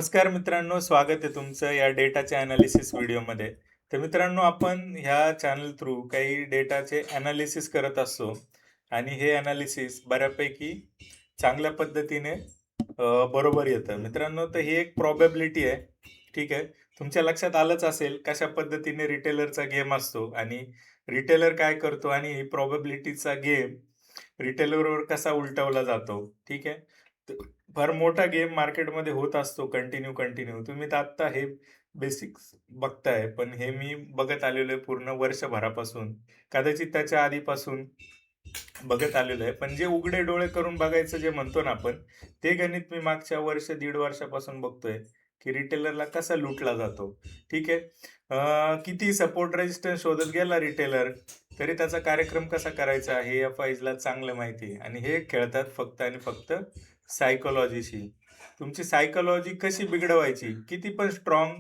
नमस्कार मित्रांनो, स्वागत आहे तुमचं या डेटाच्या अनालिसिस व्हिडिओमध्ये. तर मित्रांनो, आपण ह्या चॅनल थ्रू काही डेटाचे अनालिसिस करत असतो आणि हे अनालिसिस बऱ्यापैकी चांगल्या पद्धतीने बरोबर येतं. मित्रांनो, तर ही एक प्रॉबॅबिलिटी आहे. ठीक आहे. तुमच्या लक्षात आलंच असेल कशा पद्धतीने रिटेलरचा गेम असतो आणि रिटेलर काय करतो आणि ही प्रॉबॅबिलिटीचा गेम रिटेलरवर कसा उलटवला जातो. ठीक आहे. फार मोठा गेम मार्केटमध्ये होत असतो कंटिन्यू. तुम्ही तर आत्ता हे बेसिक्स बघताय, पण हे मी बघत आलेलो आहे पूर्ण वर्षभरापासून. कदाचित त्याच्या आधीपासून बघत आलेलो आहे. पण जे उघडे डोळे करून बघायचं जे म्हणतो ना आपण, ते गणित मी मागच्या वर्ष, दीड वर्षापासून बघतोय, की रिटेलरला कसा लुटला जातो. ठीक आहे. किती सपोर्ट रेजिस्टन्स शोधत गेला रिटेलर, तरी त्याचा कार्यक्रम कसा करायचा हे एफ-आयजला चांगलं माहिती आहे. आणि हे खेळतात फक्त आणि फक्त सायकॉलॉजीशी. तुमची सायकॉलॉजी कशी बिघडवायची, किती पण स्ट्रॉंग,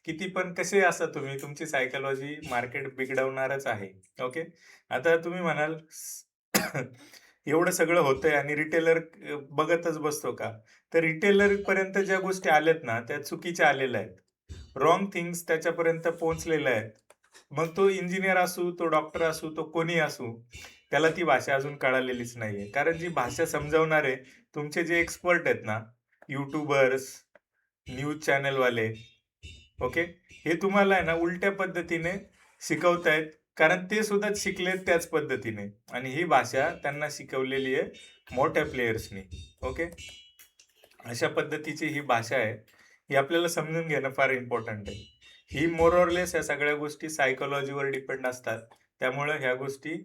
किती पण कसे असा तुम्ही, तुमची सायकॉलॉजी मार्केट बिघडवणारच आहे. ओके. आता तुम्ही म्हणाल एवढं सगळं होतंय आणि रिटेलर बघतच बसतो का? तर रिटेलर पर्यंत ज्या गोष्टी आल्यात ना, त्या चुकीच्या आलेल्या आहेत. रॉंग थिंग्स त्याच्यापर्यंत पोहोचलेल्या आहेत. मग तो इंजिनियर असू, तो डॉक्टर असू, तो कोणी असू, त्याला ती भाषा अजून कळालेलीच नाहीये. कारण जी भाषा समजावणारे तुमचे जे एक्सपर्ट आहेत ना, यूट्यूबर्स, न्यूज चॅनलवाले, ओके, हे तुम्हाला आहे ना उलट्या पद्धतीने शिकवतायत. कारण ते सुद्धा शिकलेत त्याच पद्धतीने आणि ही भाषा त्यांना शिकवलेली आहे मोठ्या प्लेयर्सनी. ओके. अशा पद्धतीची ही भाषा आहे. ही आपल्याला समजून घेणं फार इम्पॉर्टंट आहे. ही मोर ऑर लेस ह्या सगळ्या गोष्टी सायकॉलॉजीवर डिपेंड असतात. त्यामुळं ह्या गोष्टी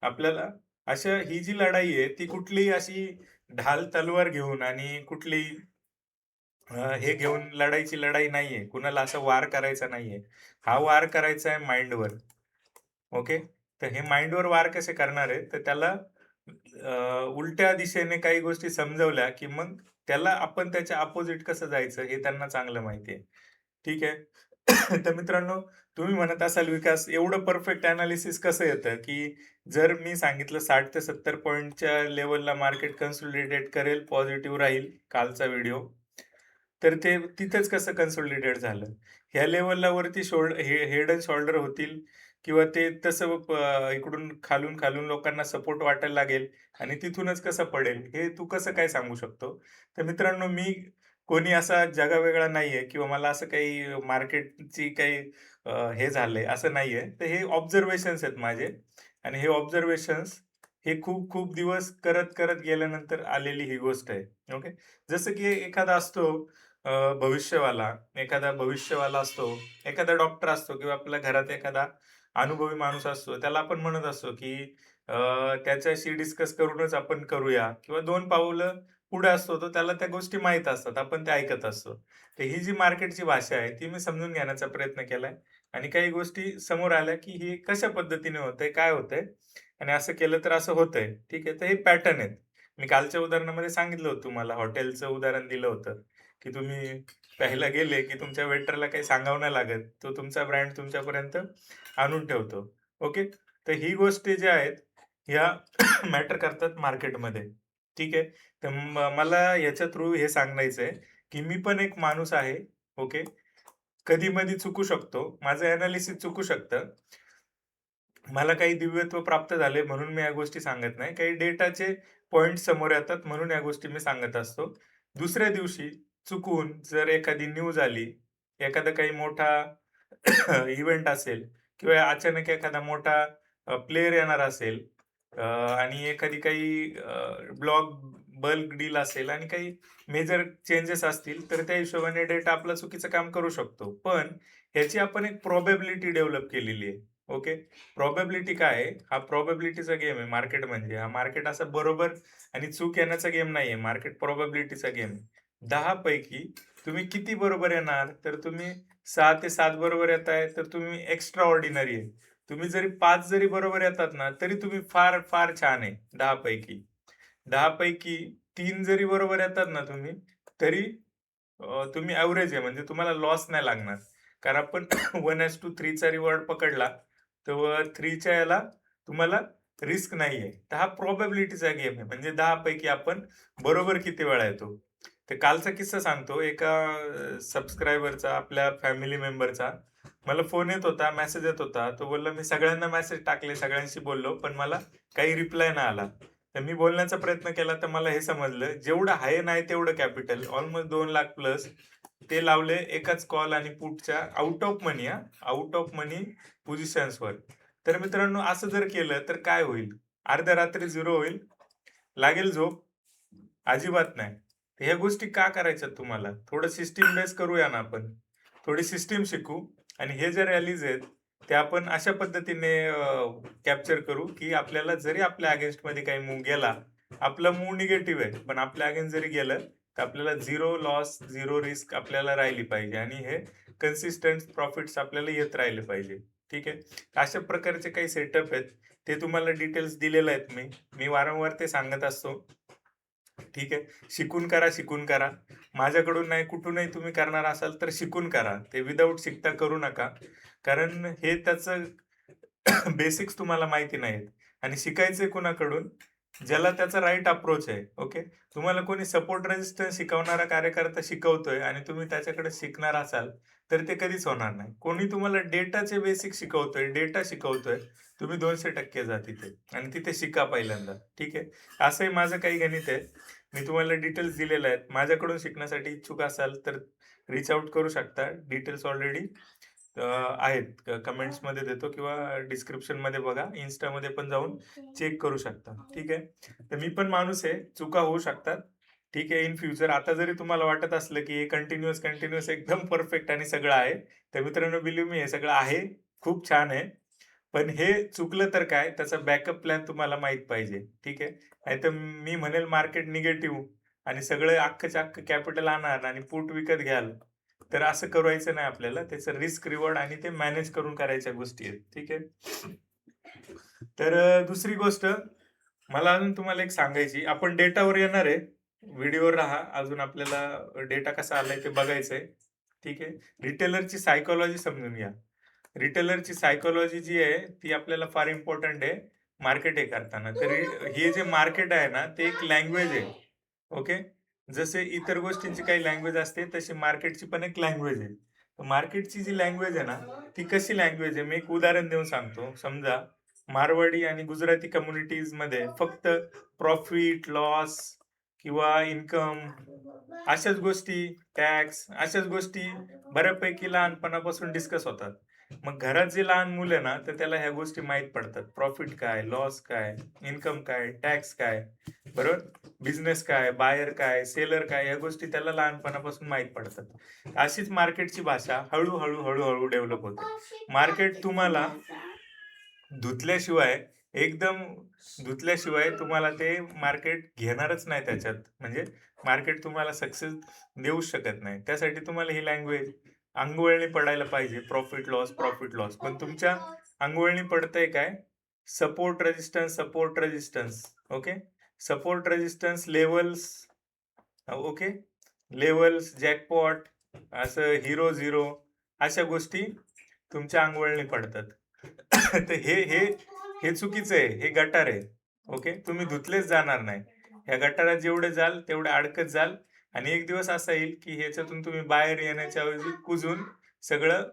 आपल्याला अशा ही जी लढाई आहे ती कुठलीही अशी ढाल तलवार घेऊन आणि कुठली हे घेऊन लढाईची लढाई नाहीये. कुणाला असा वार करायचा नाहीये. हा वार करायचा आहे माइंडवर. ओके. तर हे माइंडवर वार कसे करणार आहे, तर त्याला उलट्या दिशेने काही गोष्टी समजवल्या, की मग त्याला आपण त्याच्या अपोझिट कसं जायचं हे त्यांना चांगलं माहिती आहे. ठीक आहे. तर मित्रांनो, तुम्ही म्हणत असाल विकास एवढं परफेक्ट एनालिसिस कसं येतं, की जर मी सांगितलं 60 ते 70 पॉइंटच्या लेव्हलला मार्केट कन्सोलिडेट करेल, पॉझिटिव्ह राहील कालचा व्हिडिओ. तर ते तिथेच कसं कन्सोलिडेट झालं? ह्या लेव्हलला वरती हेड एंड शोल्डर होतील किंवा ते तसं इकडून खालून लोकांना सपोर्ट वाटायला लागेल आणि तिथूनच कसं पडेल, हे तू कसं काय सांगू शकतो? तर मित्रांनो, मी कोणी असा जगावेगळा नाहीये किंवा मला असं काही मार्केटची काही हे झालंय असं नाहीये. तर हे ऑब्झर्वेशन्स आहेत माझे आणि हे ऑब्झर्वेशन्स हे खूप दिवस करत गेल्यानंतर आलेली ही गोष्ट आहे. ओके. जसं की अ, भविष्यवाला, एखादा भविष्यवाला असतो, एखादा डॉक्टर असतो किंवा आपल्या घरात एखादा अनुभवी माणूस असतो. त्याला आपण म्हणत असतो, की त्याच्याशी डिस्कस करूनच आपण करूया किंवा 2 पाऊलं पुढे असतो तो, त्याला त्या गोष्टी माहीत असतात. आपण त्या ऐकत असतो. तर ही जी मार्केटची भाषा आहे, ती मी समजून घेण्याचा प्रयत्न केलाय आणि काही गोष्टी समोर आल्या, की हे कशा पद्धतीने होतंय, काय होतंय आणि असं केलं तर असं होतंय. ठीक आहे. तर हे पॅटर्न आहेत. मी कालच्या उदाहरणामध्ये सांगितलं होतं तुम्हाला, हॉटेलचं उदाहरण दिलं होतं, की तुम्ही प्यायला गेले, की तुमच्या वेटरला काही सांगावं नाही लागत. तो तुमचा ब्रँड तुमच्यापर्यंत आणून ठेवतो. ओके. तर ही गोष्टी ज्या आहेत, ह्या मॅटर करतात मार्केटमध्ये. ठीक आहे. तर मला याच्या थ्रू हे सांगायचंय, की मी पण एक माणूस आहे. ओके. कधी-मधी चुकू शकतो. माझं एनालिसिस चुकू शकतं. मला काही दिव्यत्व प्राप्त झाले म्हणून मी या गोष्टी सांगत नाही. काही डेटाचे पॉइंट समोर येतात म्हणून या गोष्टी मी सांगत असतो. दुसऱ्या दिवशी चुकून जर एखादी न्यूज आली, एखादा काही मोठा इव्हेंट असेल किंवा अचानक एखादा मोठा प्लेयर येणार असेल आणि एखादी काही ब्लॉक बल्क डील असेल आणि काही मेजर चेंजेस असतील, तर त्या हिशोबाने डेटा आपला चुकीचं काम करू शकतो. पण ह्याची आपण एक प्रोबॅबिलिटी डेव्हलप केलेली आहे. ओके. प्रोबॅबिलिटी काय आहे? हा प्रोबॅबिलिटीचा गेम आहे मार्केट म्हणजे. हा मार्केट असा बरोबर आणि चूक येण्याचा गेम नाहीये. मार्केट प्रोबॅबिलिटीचा गेम आहे. 10 पैकी तुम्ही किती बरोबर येणार? तर तुम्ही 6 ते 7 बरोबर येताय, तर तुम्ही एक्स्ट्रा ऑर्डिनरी आहे. तुम्ही जरी 5 जरी बरोबर येतात ना, तरी तुम्ही फार छान आहे 10 पैकी. 10 पैकी 3 जरी बरोबर येतात ना तुम्ही, तरी तुम्ही एव्हरेज आहे म्हणजे तुम्हाला लॉस नाही लागणार. कारण आपण 1:3 चा रिवॉर्ड पकडला, तर 3 च्या याला तुम्हाला रिस्क नाहीये. तर हा प्रोबॅबिलिटीचा गेम आहे. म्हणजे 10 पैकी आपण बरोबर किती वेळा येतो. तर कालचा किस्सा सांगतो. एका सबस्क्रायबरचा, आपल्या फॅमिली मेंबरचा मला फोन येत होता, मेसेज येत होता. तो बोलला, "मी सगळ्यांना मेसेज टाकले, सगळ्यांशी बोललो, पण मला काही रिप्लाय नाही आला." तर मी बोलण्याचा प्रयत्न केला, तर मला हे समजलं, जेवढं आहे नाही तेवढं कॅपिटल ऑलमोस्ट 2,00,000 प्लस ते लावले एकाच कॉल आणि पुटच्या out of money, out of money पोझिशन्सवर. तर मित्रांनो, असं जर केलं तर काय होईल? अर्ध्या रात्री झिरो होईल, लागेल झोप? अजिबात नाही. तर ह्या गोष्टी का करायच्यात तुम्हाला? थोडं सिस्टम बेस करूया ना आपण. थोडी सिस्टम शिकू आणि हे जे रॅलीज आहेत, ते आपण अशा पद्धतीने कॅप्चर करू, की आपल्याला जरी आपल्या अगेन्स्टमध्ये काही मूव्ह गेला, आपला मूव्ह निगेटिव्ह आहे, पण आपल्या अगेन्स्ट जरी गेलं, तर आपल्याला झिरो लॉस, झिरो रिस्क आपल्याला राहिली पाहिजे आणि हे कन्सिस्टंट प्रॉफिट्स आपल्याला येत राहिले पाहिजे. ठीक आहे? अशा प्रकारचे काही सेटअप आहेत. ते तुम्हाला डिटेल्स दिलेले आहेत मी. मी वारंवार ते सांगत असतो. ठीक आहे. शिकून करा, शिकून करा. माझ्याकडून नाही, कुठूनही तुम्ही करणार असाल तर शिकून करा. ते विदाऊट शिकता करू नका. कारण हे त्याचं बेसिक्स तुम्हाला माहिती नाहीत आणि शिकायचंय कुणाकडून? ज्याला त्याचा राइट अप्रोच आहे. ओके. तुम्हाला कोणी सपोर्ट रेजिस्टन्स शिकवणारा कार्यकर्ता शिकवतोय आणि तुम्ही त्याच्याकडे शिकणार असाल, तर ते कधीच होणार नाही. कोणी तुम्हाला डेटाचे बेसिक शिकवतोय, डेटा शिकवतोय, तुम्ही 200% जा तिथे आणि तिथे शिका पहिल्यांदा. ठीक आहे. असंही माझं काही गणित आहे. मी तुम्हाला डिटेल्स दिलेले आहेत. माझ्याकडून शिकण्यासाठी इच्छुक असाल तर रीच आउट करू शकता. डिटेल्स ऑलरेडी आहेत. कमेंट्समध्ये देतो किंवा डिस्क्रिप्शनमध्ये बघा. Instaमध्ये पण जाऊन चेक करू शकता. ठीक आहे. तर मी पण माणूस आहे. चुका होऊ शकतात. ठीक आहे. इन फ्युचर आता जरी तुम्हाला वाटत असलं की हे कंटिन्यूअस एकदम परफेक्ट आणि सगळं आहे, तर मित्रांनो बिलीव्ह मी हे सगळं आहे. खूप छान आहे. पण हे चुकलं तर काय? त्याचा बॅकअप प्लॅन तुम्हाला माहीत पाहिजे. ठीक आहे. नाहीतर मी म्हणेल मार्केट निगेटिव्ह आणि सगळं अख्खच्या अख्खं कॅपिटल आणणार आणि पुट विकत घ्याल. तर असं करायचं नाही आपल्याला. त्याचं रिस्क रिवॉर्ड आणि ते मॅनेज करून करायच्या गोष्टी आहेत. ठीक आहे. तर दुसरी गोष्ट मला अजून तुम्हाला एक सांगायची. आपण डेटावर येणार आहे. व्हिडिओवर राहा. अजून आपल्याला डेटा कसा आलाय ते बघायचंय. ठीक आहे. रिटेलरची सायकॉलॉजी समजून घ्या. रिटेलरची सायकॉलॉजी जी आहे ती आपल्याला फार इम्पॉर्टंट आहे मार्केट हे करताना. तर हे जे मार्केट आहे ना, ते एक लँग्वेज आहे. ओके. जसे इतर गोष्टींची काही लँग्वेज असते, तशी मार्केटची पण एक लँग्वेज आहे. मार्केटची जी लँग्वेज आहे ना, ती कशी लँग्वेज आहे? मी एक उदाहरण देऊन सांगतो. समजा मारवाडी आणि गुजराती कम्युनिटीजमध्ये फक्त प्रॉफिट, लॉस किंवा इन्कम अशाच गोष्टी, टॅक्स अशाच गोष्टी बऱ्यापैकी लहानपणापासून डिस्कस होतात. मग घरात जे लहान मुलं आहे ना, तर त्याला ह्या गोष्टी माहीत पडतात. प्रॉफिट काय, लॉस काय, इन्कम काय, टॅक्स काय, बरोबर? बिझनेस काय, बायर काय, सेलर काय, ह्या गोष्टी त्याला लहानपणापासून माहीत पडतात. अशीच मार्केटची भाषा हळू-हळू डेव्हलप होते. मार्केट तुम्हाला धुतल्याशिवाय एकदम धुतल्याशिवाय तुम्हाला ते मार्केट घेणारच नाही त्याच्यात. म्हणजे मार्केट तुम्हाला सक्सेस देऊच शकत नाही. त्यासाठी तुम्हाला ही लँग्वेज अंगवळणी पडायला पाहिजे. Profit loss, profit loss. पण तुमच्या अंगवळणी पडतंय काय? Support resistance, support resistance. Okay. Support resistance levels. Okay. Levels, jackpot, असं हिरो झिरो अशा गोष्टी तुमच्या अंगवळणी पडतात. तर हे हे चुकीचं आहे. हे गटार आहे. ओके. तुम्ही धुतलेच जाणार नाही. ह्या गटारात जेवढे जाल तेवढे अडकत जाल आणि एक दिवस असा येईल की ह्याच्यातून तुम्ही बाहेर येण्याच्या ऐवजी कुजून सगळं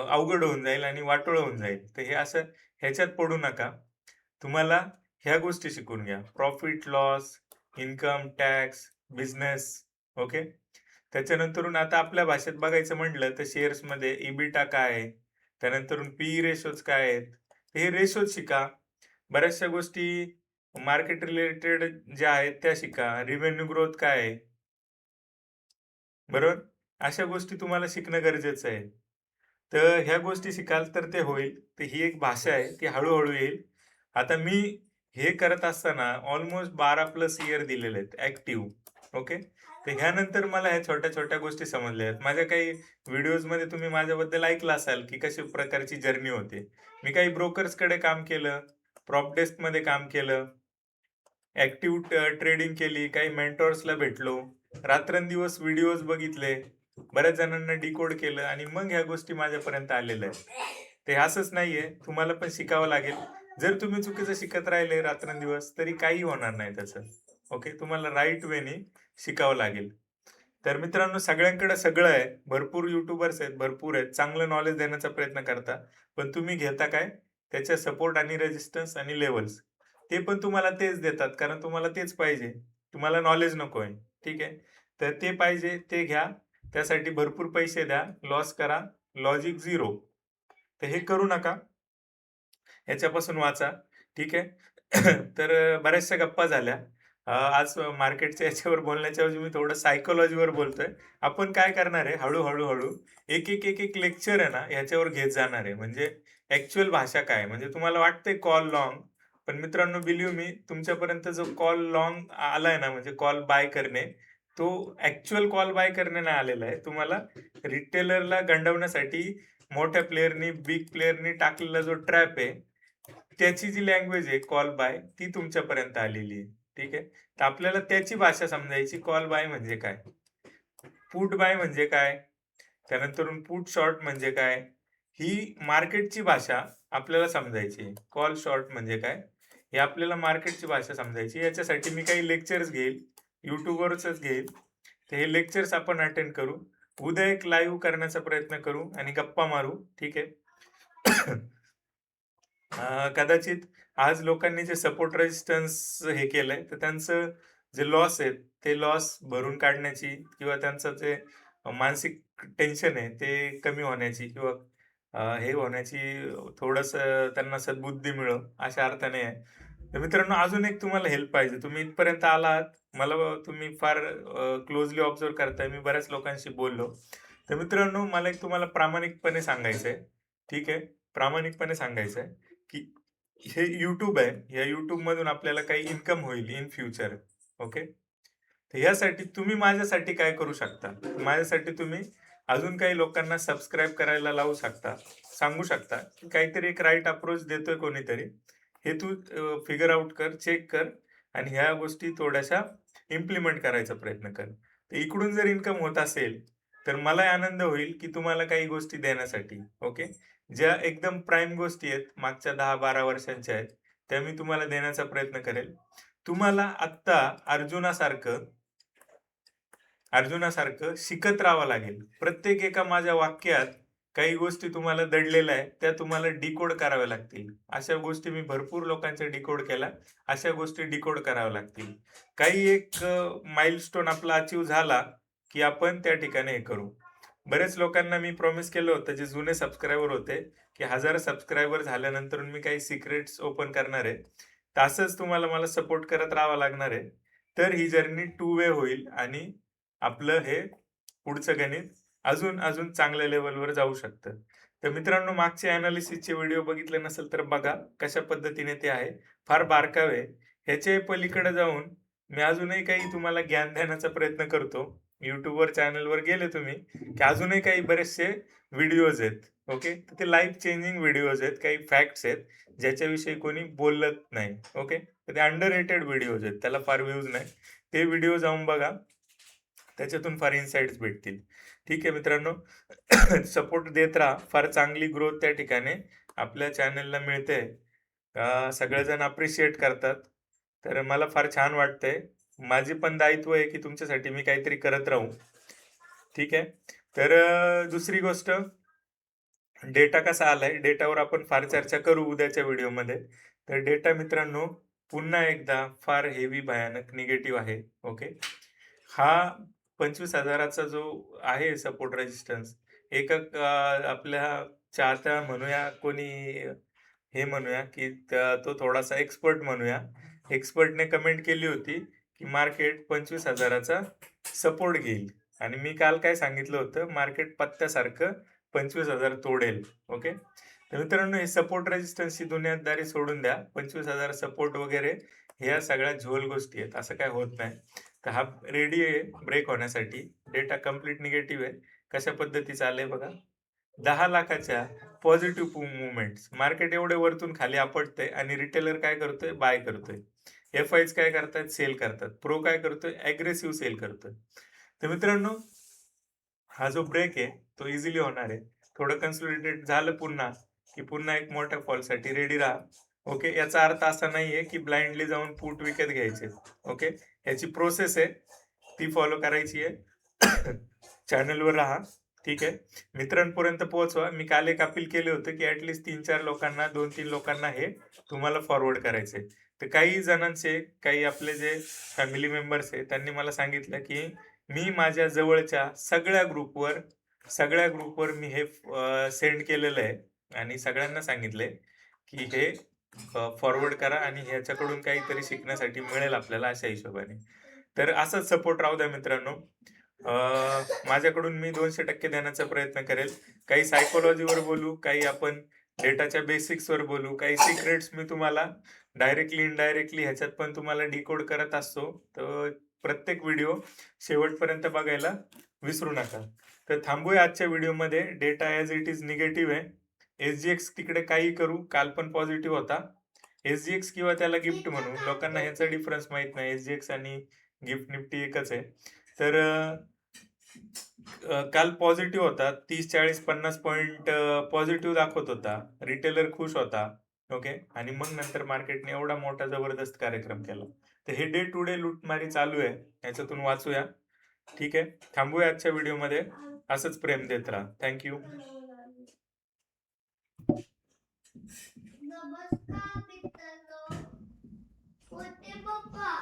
अवघड होऊन जाईल आणि वाटोळं होऊन जाईल. तर हे असं ह्याच्यात पडू नका. तुम्हाला ह्या गोष्टी शिकून घ्या. Profit, loss, income, tax, business. Okay. त्याच्यानंतरून आता आपल्या भाषेत बघायचं म्हटलं तर शेअर्समध्ये इबिटा काय आहे? त्यानंतरून पी रेशोज काय आहेत? हे रेशोज शिका. बऱ्याचशा गोष्टी मार्केट रिलेटेड ज्या आहेत त्या शिका. रिव्हेन्यू ग्रोथ काय आहे? बरोबर? अशा गोष्टी तुम्हाला शिकणं गरजेचं आहे. तर ह्या गोष्टी शिकाल तर ते होईल. तर ही एक भाषा आहे, ती हळू येईल. आता मी हे करत असताना ऑलमोस्ट 12+ इयर दिलेले आहेत ॲक्टिव्ह. ओके. तर ह्यानंतर मला ह्या छोट्या-छोट्या गोष्टी समजल्या आहेत. माझ्या काही व्हिडिओजमध्ये तुम्ही माझ्याबद्दल ऐकलं असाल, की कशा प्रकारची जर्नी होते. मी काही ब्रोकर्सकडे काम केलं, प्रॉप डेस्कमध्ये काम केलं, ॲक्टिव्ह ट्रेडिंग केली, काही मेंटॉर्सला भेटलो, रात्रंदिवस व्हिडिओज बघितले, बऱ्याच जणांना डिकोड केलं आणि मग ह्या गोष्टी माझ्यापर्यंत आलेल्या आहेत. ते असंच नाहीये, तुम्हाला पण शिकावं लागेल. जर तुम्ही चुकीचं शिकत राहिले रात्रंदिवस तरी काही होणार नाही त्याचं. ओके, तुम्हाला राईट वेने शिकावं लागेल. तर मित्रांनो, सगळ्यांकडे सगळं आहे, भरपूर युट्यूबर्स आहेत, भरपूर आहेत, चांगलं नॉलेज देण्याचा प्रयत्न करता, पण तुम्ही घेता काय? त्याच्या सपोर्ट आणि रेजिस्टन्स आणि लेवल्स. ते पण तुम्हाला तेच देतात, कारण तुम्हाला तेच पाहिजे. तुम्हाला नॉलेज नको आहे. ठीक आहे. तर ते पाहिजे ते घ्या. त्यासाठी भरपूर पैसे द्या, लॉस करा, लॉजिक झिरो. तर हे करू नका. ह्याच्यापासून वाचा. ठीक आहे. तर बऱ्याचशा गप्पा झाल्या. आज मार्केटच्या याच्यावर बोलण्याच्या ऐवजी मी थोडं सायकॉलॉजीवर बोलतोय. आपण काय करणार आहे, हळू एक लेक्चर आहे ना, ह्याच्यावर घेत जाणार आहे. म्हणजे ॲक्चुअल भाषा काय आहे? म्हणजे तुम्हाला वाटतंय कॉल लाँग, पण मित्रांनो, बिलीव्ह मी, तुमच्यापर्यंत जो कॉल लाँग आलाय ना, म्हणजे कॉल बाय करणे, तो ॲक्चुअल कॉल बाय करणे नाही आलेला आहे. तुम्हाला रिटेलरला गंडवण्यासाठी मोठ्या प्लेयरनी, बिग प्लेयरनी टाकलेला जो ट्रॅप आहे, त्याची जी लँग्वेज आहे कॉल बाय, ती तुमच्यापर्यंत आलेली आहे. ठीक आहे. तर आपल्याला त्याची भाषा समजायची. कॉल बाय म्हणजे काय, पुट बाय म्हणजे काय, त्यानंतर पुट शॉर्ट म्हणजे काय, ही मार्केटची भाषा आपल्याला समजायची. कॉल शॉर्ट म्हणजे काय, हे आपल्याला मार्केटची भाषा समजायची. याच्यासाठी मी काही लेक्चर्स घेईल, युट्यूबवरच घेईल. तर हे लेक्चर्स आपण अटेंड करू. उद्या एक लाईव्ह करण्याचा प्रयत्न करू आणि गप्पा मारू. ठीक आहे. कदाचित आज लोकांनी जे सपोर्ट रेजिस्टन्स हे केलंय, तर त्यांचं जे लॉस आहे, ते लॉस भरून काढण्याची किंवा त्यांचं जे मानसिक टेन्शन आहे, ते कमी होण्याची किंवा हे होण्याची थोडंसं त्यांना सद्बुद्धी मिळो, अशा अर्थाने आहे. तर मित्रांनो, अजून एक तुम्हाला हेल्प पाहिजे. तुम्ही इथपर्यंत आलात, मला तुम्ही फार क्लोजली ऑब्झर्व्ह करताय. मी बऱ्याच लोकांशी बोललो. तर मित्रांनो, मला एक तुम्हाला प्रामाणिकपणे सांगायचंय. ठीक आहे. प्रामाणिकपणे सांगायचंय, की हे YouTube आहे. या YouTubeमधून आपल्याला काही इन्कम होईल इन फ्युचर. ओके. तर यासाठी तुम्ही माझ्यासाठी काय करू शकता? माझ्यासाठी तुम्ही अजून काही लोकांना सबस्क्राईब करायला लावू शकता. सांगू शकता, की काहीतरी एक राइट अप्रोच देतोय कोणीतरी. हे तू फिगर आउट कर, चेक कर आणि ह्या गोष्टी थोड्याशा इम्प्लिमेंट करायचा प्रयत्न कर. तर इकडून जर इन्कम होत असेल, तर मलाही आनंद होईल, की तुम्हाला काही गोष्टी देण्यासाठी. ओके. ज्या एकदम प्राईम गोष्टी आहेत, मागच्या 10-12 वर्षांच्या आहेत, त्या मी तुम्हाला देण्याचा प्रयत्न करेल. तुम्हाला आत्ता अर्जुनासारखं शिकत राहावं लागेल. प्रत्येक एका माझ्या वाक्यात काही गोष्टी तुम्हाला दडलेल्या आहेत, त्या तुम्हाला डिकोड कराव्या लागतील. अशा गोष्टी मी भरपूर लोकांच्या डिकोड केल्या. अशा गोष्टी डिकोड कराव्या लागतील. काही एक माइलस्टोन आपला अचीव्ह झाला, की आपण त्या ठिकाणी हे करू. बरेच लोकांना मी प्रॉमिस केलं होतं, जे जुने सबस्क्रायबर होते, की 1000 सबस्क्रायबर झाल्यानंतर मी काही सिक्रेट्स ओपन करणार आहे. तर तुम्हाला मला सपोर्ट करत राहावं लागणार आहे. तर ही जर्नी टू वे होईल आणि आपलं हे पुढचं गणित अजून अजून चांगल्या लेवलवर जाऊ शकतं. तर मित्रांनो, मागचे अनालिसिसचे व्हिडिओ बघितले नसेल तर बघा, कशा पद्धतीने ते आहे. फार बारकावे. ह्याच्या पलीकडे जाऊन मी अजूनही काही तुम्हाला ज्ञान देण्याचा प्रयत्न करतो. YouTubeवर चॅनलवर गेले तुम्ही, की अजूनही काही बरेचसे व्हिडिओज आहेत. ओके. तर ते लाईफ चेंजिंग व्हिडिओज आहेत, काही फॅक्ट्स आहेत, ज्याच्याविषयी कोणी बोलत नाही. ओके. तर ते अंडररेटेड व्हिडिओज आहेत, त्याला फार व्ह्यूज नाही. ते व्हिडिओ जाऊन बघा, त्याच्यातून फार इन्साइट्स भेटतील. ठीक आहे मित्रांनो. सपोर्ट देत राहा. फार चांगली ग्रोथ त्या ठिकाणी आपल्या चॅनलला मिळते. सगळेजण अप्रिशिएट करतात. तर मला फार छान वाटतंय. माझी पण दायित्व आहे, की तुमच्यासाठी मी काहीतरी करत राहू. ठीक आहे. तर दुसरी गोष्ट, डेटा कसा आलाय, डेटावर आपण फार चर्चा करू उद्याच्या व्हिडिओमध्ये. तर डेटा मित्रांनो, पुन्हा एकदा फार हेवी भयानक निगेटिव्ह आहे. ओके. हा 25,000चा जो आहे सपोर्ट रेजिस्टन्स, एका आपल्या चाहत्या म्हणूया, कोणी हे म्हणूया, की तो थोडासा एक्सपर्ट म्हणूया. एक्सपर्टने कमेंट केली होती, की मार्केट 25,000चा सपोर्ट घेईल आणि मी काल काय सांगितलं होतं, मार्केट पत्त्यासारखं 25,000 तोडेल. ओके. तर मित्रांनो, हे सपोर्ट रेजिस्टन्सची दुनियादारी सोडून द्या. 25,000 सपोर्ट वगैरे ह्या सगळ्या झोल गोष्टी आहेत. असं काय होत नाही. तर हा रेडी आहे ब्रेक होण्यासाठी. डेटा कंप्लीट निगेटिव्ह आहे. कशा पद्धतीचा आलंय बघा. 10 लाखाच्या पॉझिटिव्ह मूव्हमेंट्स. मार्केट एवढे वरतून खाली आपटतंय आणि रिटेलर काय करतोय? बाय करतोय. एफ-आयज काय करतायत? सेल करतात. प्रो काय करतोय? अग्रेसिव्ह सेल करतोय. तर मित्रांनो, हा जो ब्रेक आहे, तो इझिली होणार आहे. थोडं कन्सोलिडेट झालं पुन्हा, की पुन्हा एक मोठ्या फॉलसाठी रेडी राहा. ओके. याचा अर्थ असा नाहीये, की ब्लाइंडली जाऊन पुट विकत घ्यायचे. ओके. याची प्रोसेस आहे, ती फॉलो करायची आहे. चॅनलवर राहा, ठीक आहे. मित्रांपर्यंत पोहोचवा. मी काल एक अपील केले होते की ऍटलीस्ट 3-4 लोकांना, 2-3 लोकांना हे तुम्हाला फॉरवर्ड करायचे. तर काही जणांचे, काही आपले जे फॅमिली मेंबर्स आहे त्यांनी मला सांगितलं की मी माझ्या जवळच्या सगळ्या ग्रुपवर मी हे सेंड केलेलं आहे आणि सगळ्यांना सांगितलंय की हे फॉरवर्ड करा आणि ह्याच्याकडून काहीतरी शिकण्यासाठी मिळेल आपल्याला अशा हिशोबाने. तर असाच सपोर्ट राहू द्या मित्रांनो. माझ्याकडून मी 200% देण्याचा प्रयत्न करेल. काही सायकोलॉजीवर बोलू, काही आपण डेटाच्या बेसिक्सवर बोलू, काही सिक्रेट्स मी तुम्हाला डायरेक्टली इनडायरेक्टली ह्याच्यात पण तुम्हाला डिकोड करत असतो. तर प्रत्येक व्हिडिओ शेवटपर्यंत बघायला विसरू नका. तर थांबूया आजच्या व्हिडिओमध्ये. Data as it is negative आहे. SGX तिकडे काही करू, काल पण पॉझिटिव्ह होता. SGX किंवा त्याला गिफ्ट म्हणू, लोकांना ह्याचा डिफरन्स माहित नाही. SGX आणि गिफ्ट निफ्टी एकच आहे. तर काल पॉझिटिव्ह होता. 30, 40, 50 पॉईंट पॉझिटिव्ह दाखवत होता. रिटेलर खुश होता. ओके. आणि मग नंतर मार्केटने एवढा मोठा जबरदस्त कार्यक्रम केला. तर हे डे टू डे लूटमारी चालू आहे. याच्यातून वाचूया. ठीक आहे. थांबूया आजच्या व्हिडिओमध्ये. असंच प्रेम देत राहा. थँक्यू. नमस्कार मित्रांनो. होते पप्पा